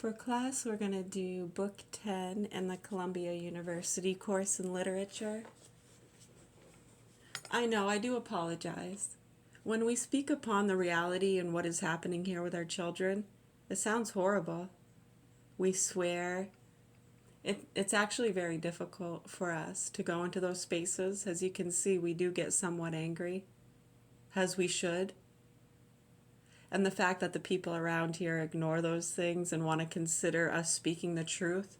For class, we're going to do Book 10 in the Columbia University course in literature. I know, I do apologize. When we speak upon the reality and what is happening here with our children, it sounds horrible. We swear. It's actually very difficult for us to go into those spaces. As you can see, we do get somewhat angry, as we should. And the fact that the people around here ignore those things and want to consider us speaking the truth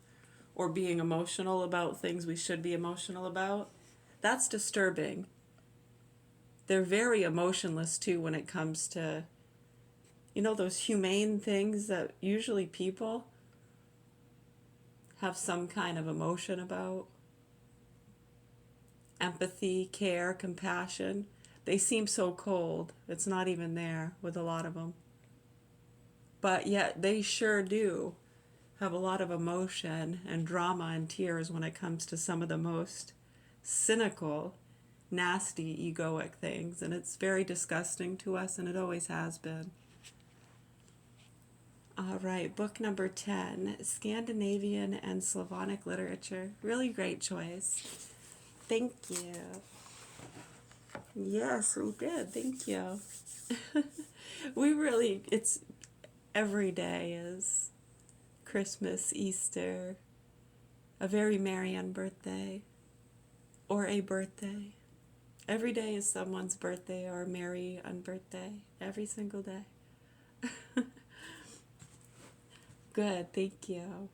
or being emotional about things we should be emotional about, that's disturbing. They're very emotionless too when it comes to, those humane things that usually people have some kind of emotion about. Empathy, care, compassion. They seem so cold. It's not even there with a lot of them. But yet they sure do have a lot of emotion and drama and tears when it comes to some of the most cynical, nasty, egoic things. And it's very disgusting to us, and it always has been. All right, book number 10, Scandinavian and Slavonic Literature. Really great choice. Thank you. Yes, we did. Thank you. It's every day is Christmas, Easter, a very merry unbirthday, or a birthday. Every day is someone's birthday or merry unbirthday. Every single day. Good, thank you.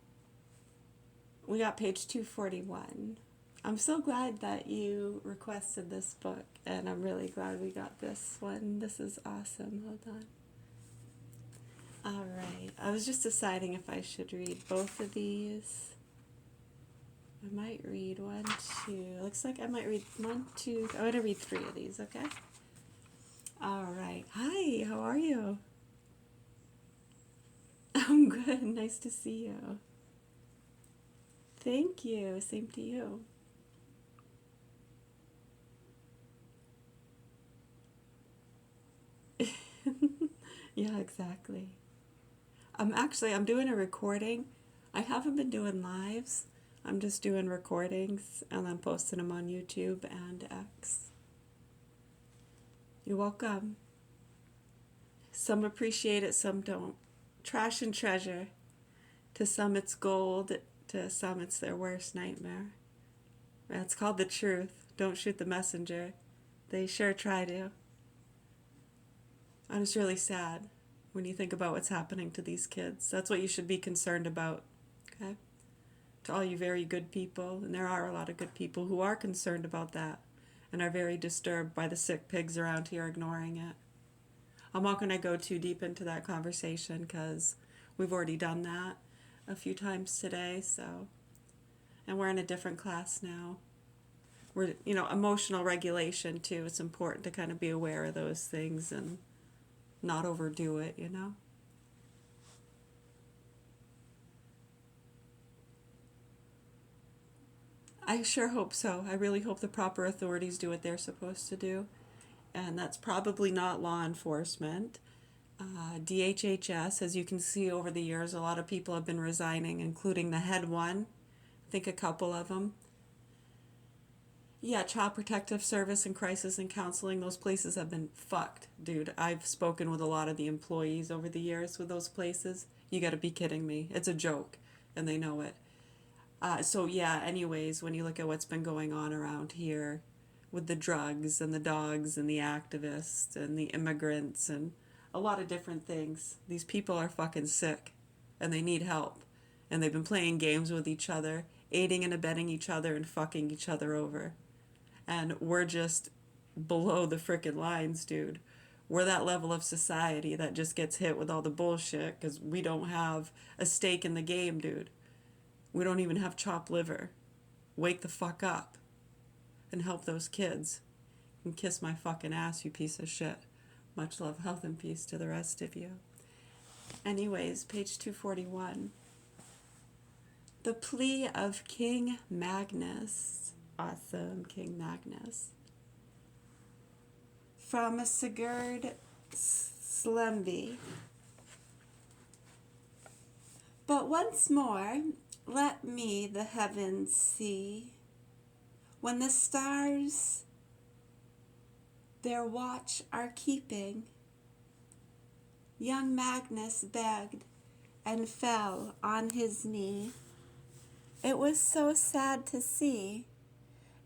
We got page 241. I'm so glad that you requested this book, and I'm really glad we got this one. This is awesome. Hold on. All right. I was just deciding if I should read both of these. I might read 1, 2. Looks like I might read 1, 2. I'm going to read 3 of these, okay? All right. Hi, how are you? I'm good. Nice to see you. Thank you. Same to you. Yeah, exactly. I'm doing a recording. I haven't been doing lives. I'm just doing recordings and then posting them on YouTube and X. You're welcome. Some appreciate it, some don't. Trash and treasure. To some it's gold, to some it's their worst nightmare. That's called the truth. Don't shoot the messenger. They sure try to. And it's really sad when you think about what's happening to these kids. That's what you should be concerned about, okay? To all you very good people, and there are a lot of good people who are concerned about that and are very disturbed by the sick pigs around here ignoring it. I'm not going to go too deep into that conversation because we've already done that a few times today, and we're in a different class now. We're, emotional regulation too. It's important to kind of be aware of those things and not overdo it, I sure hope so. I really hope the proper authorities do what they're supposed to do. And that's probably not law enforcement. DHHS, as you can see over the years, a lot of people have been resigning, including the head one. I think a couple of them. Yeah, Child Protective Service and Crisis and Counseling, those places have been fucked, dude. I've spoken with a lot of the employees over the years with those places. You gotta be kidding me. It's a joke, and they know it. Anyways, when you look at what's been going on around here with the drugs and the dogs and the activists and the immigrants and a lot of different things, these people are fucking sick and they need help. And they've been playing games with each other, aiding and abetting each other and fucking each other over. And we're just below the frickin' lines, dude. We're that level of society that just gets hit with all the bullshit because we don't have a stake in the game, dude. We don't even have chopped liver. Wake the fuck up and help those kids. And kiss my fucking ass, you piece of shit. Much love, health, and peace to the rest of you. Anyways, page 241. The Plea of King Magnus. Awesome, King Magnus. From Sigurd Slemby. But But once more, let me the heavens see, when the stars their watch are keeping. Young Magnus begged and fell on his knee. It was so sad to see,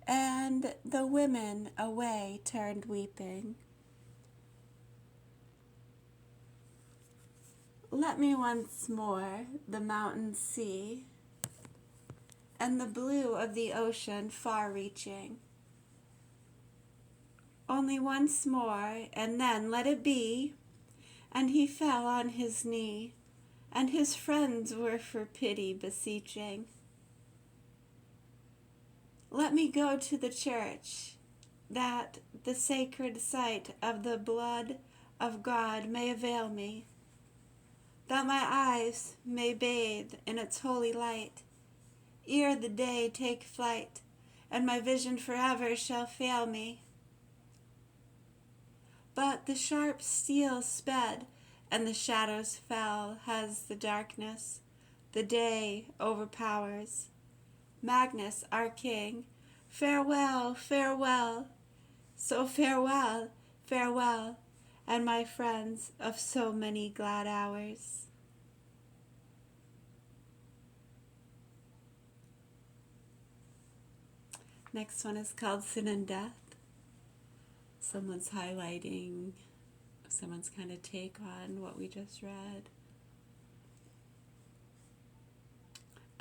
and the women away turned weeping. Let me once more the mountains see, and the blue of the ocean far-reaching. Only once more, and then let it be. And he fell on his knee, and his friends were for pity beseeching. Let me go to the church, that the sacred sight of the blood of God may avail me, that my eyes may bathe in its holy light, ere the day take flight, and my vision forever shall fail me. But the sharp steel sped, and the shadows fell, as the darkness the day overpowers. Magnus, our king, farewell, farewell, so farewell, farewell, and my friends of so many glad hours. Next one is called Sin and Death. Someone's highlighting someone's kind of take on what we just read.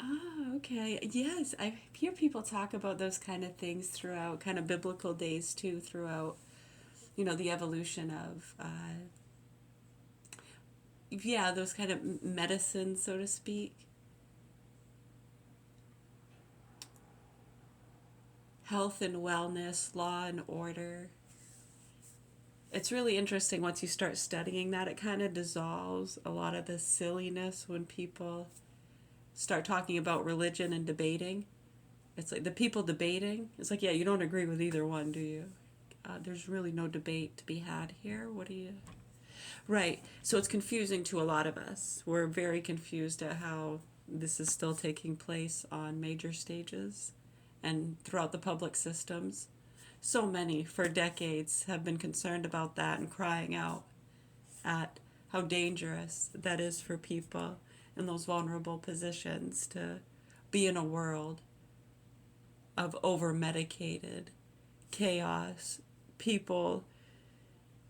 Ah, okay. Yes, I hear people talk about those kind of things throughout, kind of biblical days too, throughout, the evolution of, those kind of medicines, so to speak. Health and wellness, law and order. It's really interesting once you start studying that. It kind of dissolves a lot of the silliness when people start talking about religion and debating. It's like the people debating. It's like, yeah, you don't agree with either one, do you? There's really no debate to be had here. What do you... Right. So it's confusing to a lot of us. We're very confused at how this is still taking place on major stages and throughout the public systems. So many, for decades, have been concerned about that and crying out at how dangerous that is for people in those vulnerable positions to be in a world of over-medicated chaos, people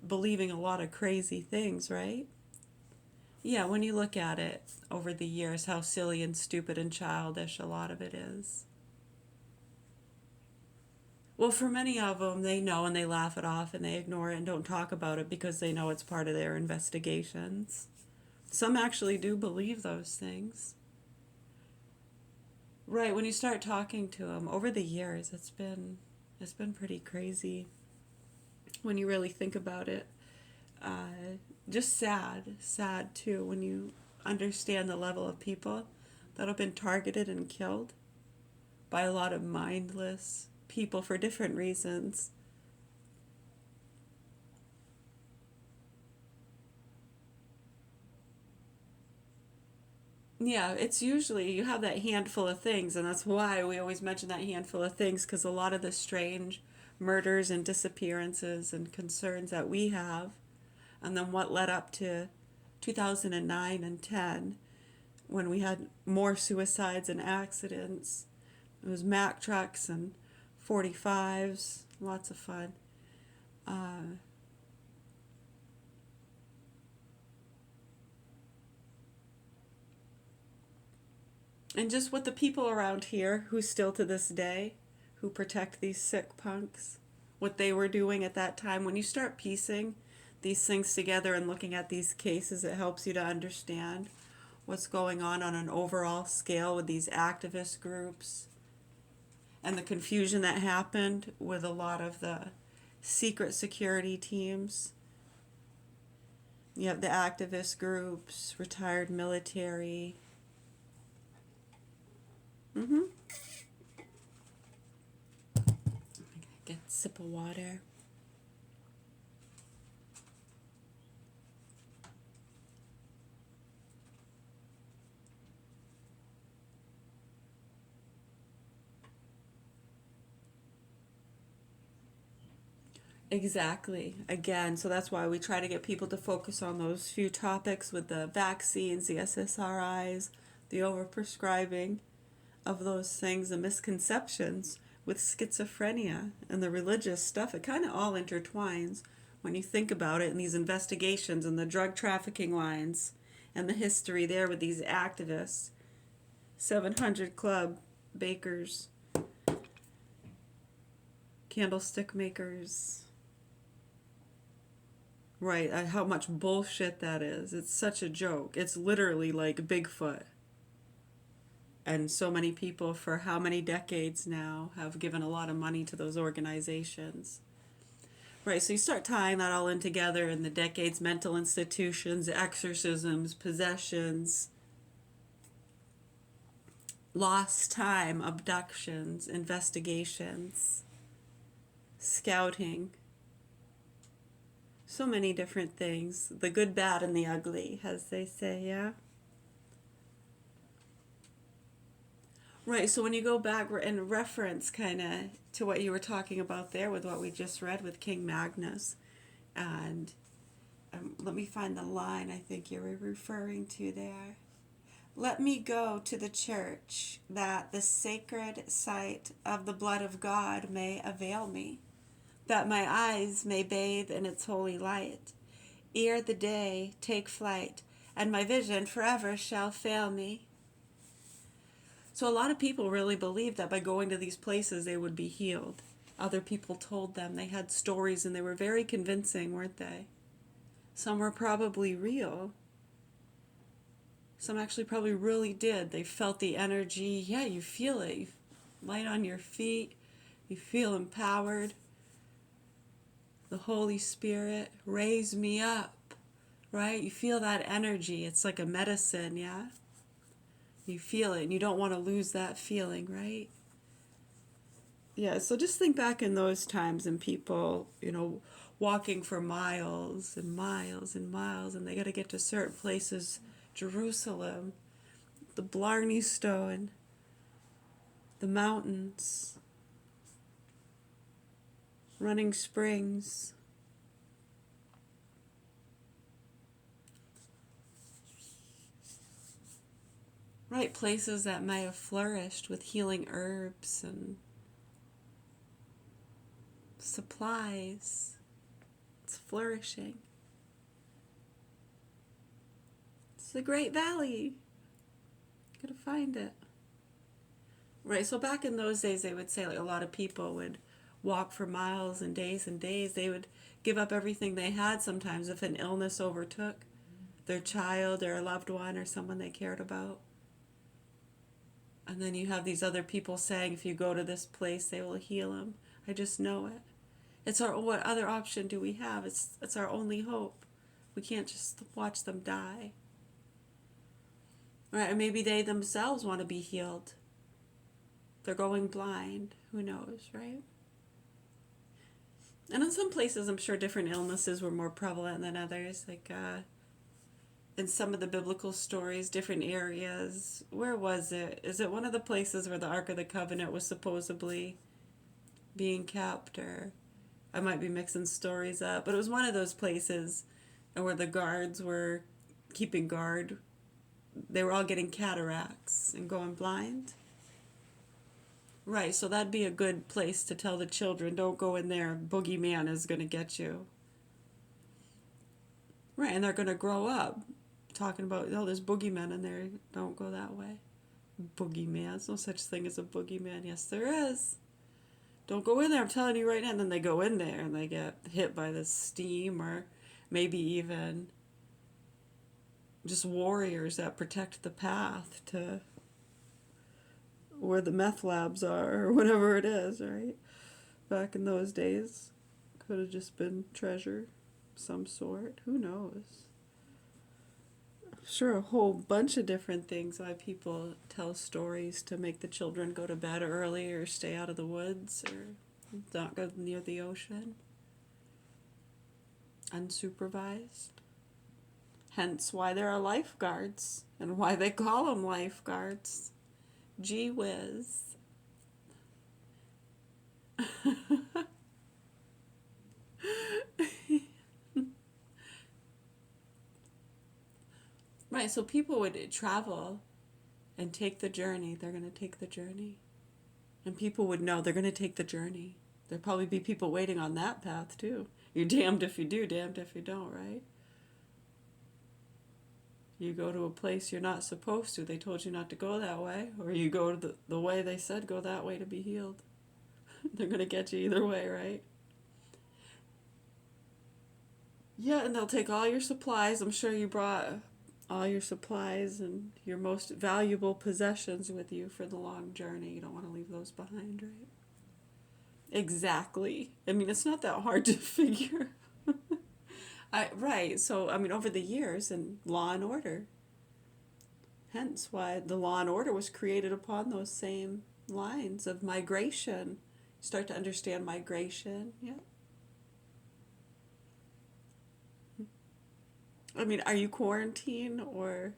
believing a lot of crazy things, right? Yeah, when you look at it over the years, how silly and stupid and childish a lot of it is. Well, for many of them, they know and they laugh it off and they ignore it and don't talk about it because they know it's part of their investigations. Some actually do believe those things. Right, when you start talking to them over the years, it's been pretty crazy when you really think about it. Just sad too when you understand the level of people that have been targeted and killed by a lot of mindless people for different reasons. Yeah, it's usually you have that handful of things, and that's why we always mention that handful of things, because a lot of the strange murders and disappearances and concerns that we have, and then what led up to 2009 and 10, when we had more suicides and accidents. It was Mack trucks and 45s, lots of fun. And just what the people around here, who still to this day, who protect these sick punks, what they were doing at that time. When you start piecing these things together and looking at these cases, it helps you to understand what's going on an overall scale with these activist groups and the confusion that happened with a lot of the secret security teams. You have the activist groups, retired military. Get a sip of water. Exactly. Again, so that's why we try to get people to focus on those few topics with the vaccines, the SSRIs, the overprescribing of those things, the misconceptions with schizophrenia and the religious stuff. It kind of all intertwines when you think about it, and these investigations and the drug trafficking lines and the history there with these activists, 700 Club, bakers, candlestick makers. Right, how much bullshit that is. It's such a joke. It's literally like Bigfoot. And so many people for how many decades now have given a lot of money to those organizations. Right, so you start tying that all in together in the decades, mental institutions, exorcisms, possessions, lost time, abductions, investigations, scouting. So many different things. The good, bad, and the ugly, as they say, yeah? Right, so when you go back and reference kind of to what you were talking about there with what we just read with King Magnus, and let me find the line I think you were referring to there. Let me go to the church that the sacred sight of the blood of God may avail me, that my eyes may bathe in its holy light, ere the day take flight, and my vision forever shall fail me. So a lot of people really believed that by going to these places they would be healed. Other people told them, they had stories and they were very convincing, weren't they? Some were probably real. Some actually probably really did. They felt the energy. Yeah, you feel it. You light on your feet. You feel empowered. The Holy Spirit, raise me up, right? You feel that energy. It's like a medicine, yeah? You feel it and you don't want to lose that feeling, right? Yeah, so just think back in those times and people, walking for miles and miles and miles, and they got to get to certain places, Jerusalem, the Blarney Stone, the mountains, running springs. Right, places that may have flourished with healing herbs and supplies. It's flourishing. It's the Great Valley. Gotta find it. Right, so back in those days, they would say like a lot of people would walk for miles and days and days. They would give up everything they had sometimes if an illness overtook their child or a loved one or someone they cared about. And then you have these other people saying, if you go to this place, they will heal them. I just know it. It's our, what other option do we have? It's our only hope. We can't just watch them die. Right, and maybe they themselves want to be healed. They're going blind. Who knows, right? And in some places, I'm sure different illnesses were more prevalent than others. Like in some of the biblical stories, different areas. Where was it? Is it one of the places where the Ark of the Covenant was supposedly being kept? Or I might be mixing stories up. But it was one of those places where the guards were keeping guard. They were all getting cataracts and going blind. Right, so that'd be a good place to tell the children, don't go in there, boogeyman is going to get you. Right, and they're going to grow up talking about, oh, there's boogeymen in there, don't go that way. Boogeyman, there's no such thing as a boogeyman. Yes, there is. Don't go in there, I'm telling you right now. And then they go in there and they get hit by the steam, or maybe even just warriors that protect the path to where the meth labs are, or whatever it is, right? Back in those days, could have just been treasure of some sort. Who knows? I'm sure a whole bunch of different things why people tell stories to make the children go to bed early or stay out of the woods or not go near the ocean. Unsupervised. Hence why there are lifeguards and why they call them lifeguards. Gee whiz. Right, so people would travel and take the journey. They're going to take the journey. And people would know they're going to take the journey. There'd probably be people waiting on that path too. You're damned if you do, damned if you don't, right? You go to a place you're not supposed to. They told you not to go that way. Or you go to the way they said go that way to be healed. They're going to get you either way, right? Yeah, and they'll take all your supplies. I'm sure you brought all your supplies and your most valuable possessions with you for the long journey. You don't want to leave those behind, right? Exactly. I mean, it's not that hard to figure. Right. So, I mean, over the years in Law and Order, hence why the Law and Order was created upon those same lines of migration. Start to understand migration. Yeah. I mean, are you quarantined or?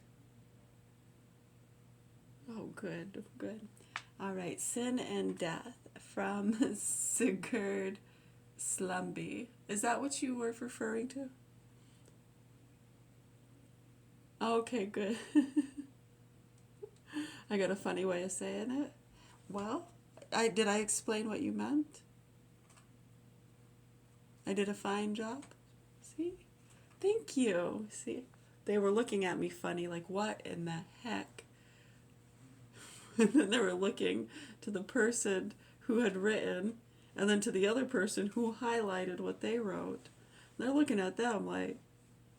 Oh, good, good. All right. Sin and Death from Sigurd Slumby. Is that what you were referring to? Okay, good. I got a funny way of saying it. Well, I explain what you meant? I did a fine job. See? Thank you. See? They were looking at me funny, like, what in the heck? And then they were looking to the person who had written, and then to the other person who highlighted what they wrote. And they're looking at them like,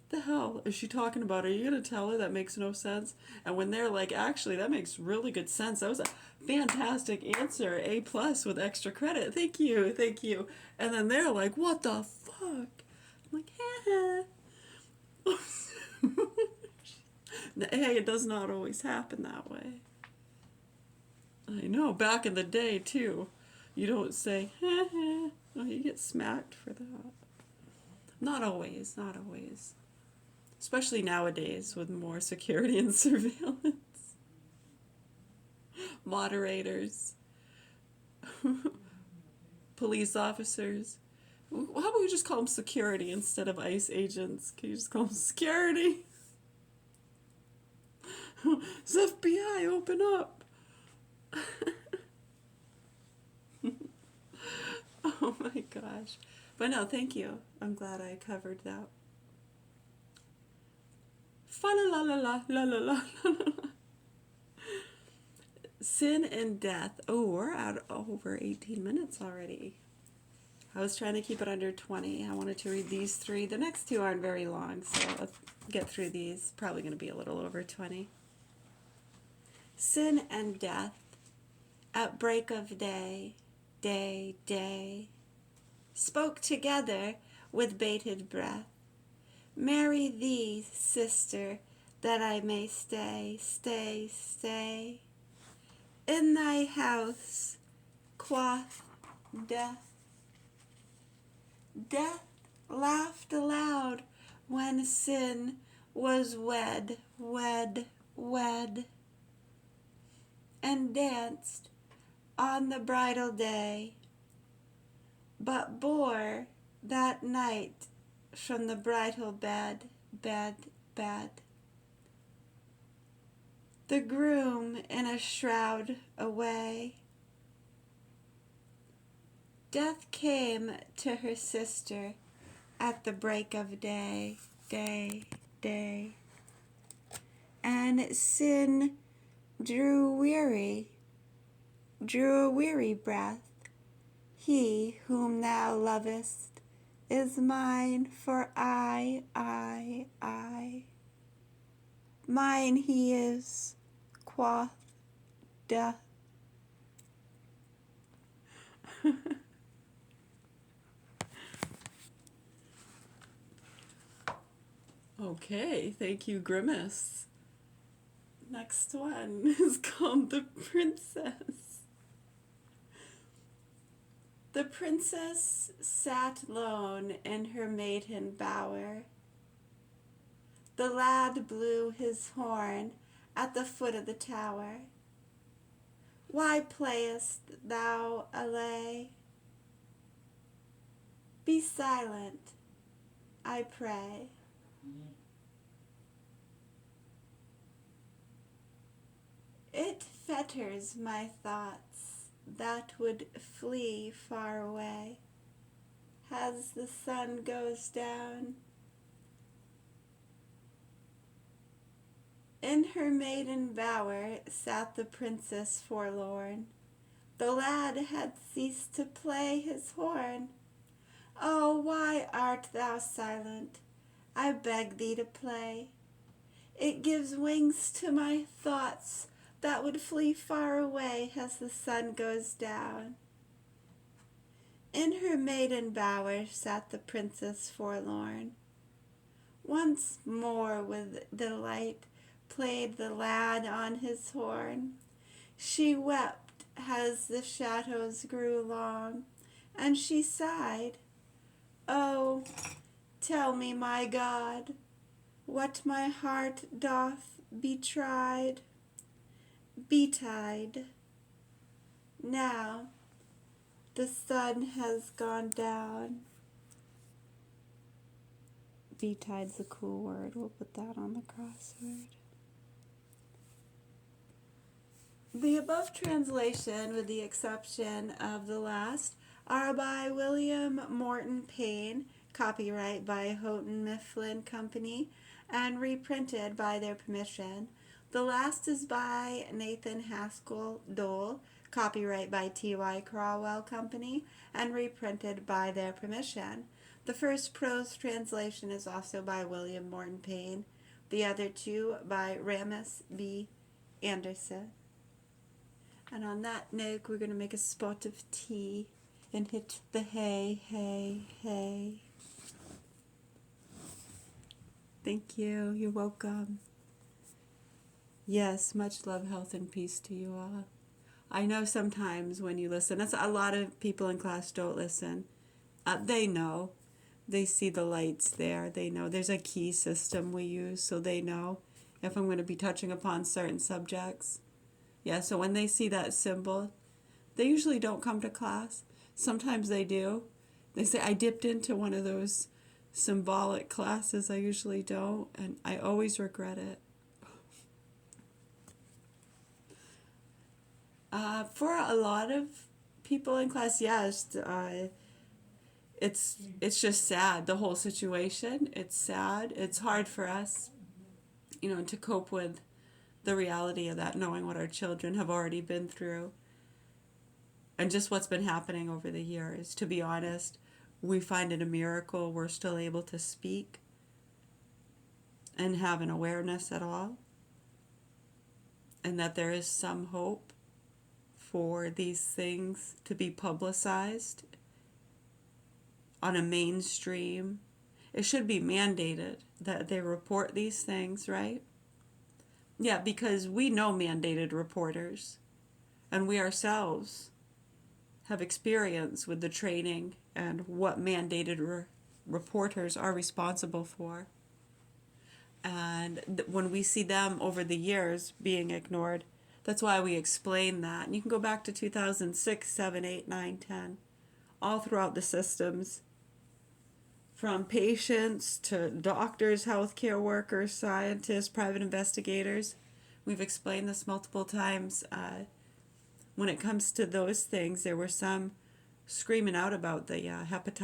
the hell is she talking about? Are you going to tell her that makes no sense? And when they're like, actually, that makes really good sense. That was a fantastic answer. A plus with extra credit. Thank you. Thank you. And then they're like, what the fuck? I'm like, hey, it does not always happen that way. I know. Back in the day, too. You don't say, oh, you get smacked for that. Not always. Not always. Especially nowadays with more security and surveillance. Moderators, police officers. How about we just call them security instead of ICE agents? Can you just call them security? It's FBI, open up. Oh my gosh. But no, thank you. I'm glad I covered that. Fa la la la la la la la. Sin and Death. Oh, we're at over 18 minutes already. I was trying to keep it under 20. I wanted to read these three. The next two aren't very long, so let's get through these. Probably going to be a little over 20. Sin and Death. At break of day, day, day. Spoke together with bated breath. Marry thee, sister, that I may stay, stay, stay. In thy house, quoth Death. Death laughed aloud when Sin was wed, wed, wed, and danced on the bridal day, but bore that night from the bridal bed, bed, bed. The groom in a shroud away. Death came to her sister at the break of day, day, day. And Sin drew a weary breath. He whom thou lovest is mine, for I. Mine he is, quoth Death. Okay, thank you, Grimace. Next one is called The Princess. The princess sat lone in her maiden bower. The lad blew his horn at the foot of the tower. Why playest thou a lay? Be silent, I pray. It fetters my thoughts that would flee far away as the sun goes down. In her maiden bower sat the princess forlorn. The lad had ceased to play his horn. Oh, why art thou silent? I beg thee to play. It gives wings to my thoughts that would flee far away as the sun goes down. In her maiden bower sat the princess forlorn. Once more with delight played the lad on his horn. She wept as the shadows grew long, and she sighed, Oh, tell me, my God, what my heart doth betide. Now the sun has gone down. Betide's a cool word. We'll put that on the crossword. The above translation, with the exception of the last, are by William Morton Payne, copyright by Houghton Mifflin Company, and reprinted by their permission. The last is by Nathan Haskell Dole, copyright by T.Y. Crowell Company, and reprinted by their permission. The first prose translation is also by William Morton Payne, the other two by Ramus B. Anderson. And on that note, we're going to make a spot of tea and hit the hay, hay, hay. Thank you. You're welcome. Yes, much love, health, and peace to you all. I know sometimes when you listen, that's a lot of people in class don't listen. They know. They see the lights there. They know there's a key system we use, so they know if I'm going to be touching upon certain subjects. Yeah, so when they see that symbol, they usually don't come to class. Sometimes they do. They say, I dipped into one of those symbolic classes. I usually don't, and I always regret it. For a lot of people in class, yes, it's just sad, the whole situation. It's sad. It's hard for us, to cope with the reality of that, knowing what our children have already been through and just what's been happening over the years. To be honest, we find it a miracle we're still able to speak and have an awareness at all, and that there is some hope for these things to be publicized on a mainstream. It should be mandated that they report these things, right? Yeah, because we know mandated reporters, and we ourselves have experience with the training and what mandated reporters are responsible for. And when we see them over the years being ignored, that's why we explain that. And you can go back to 2006, 7, 8, 9, 10, all throughout the systems, from patients to doctors, healthcare workers, scientists, private investigators. We've explained this multiple times. When it comes to those things, there were some screaming out about the hepatitis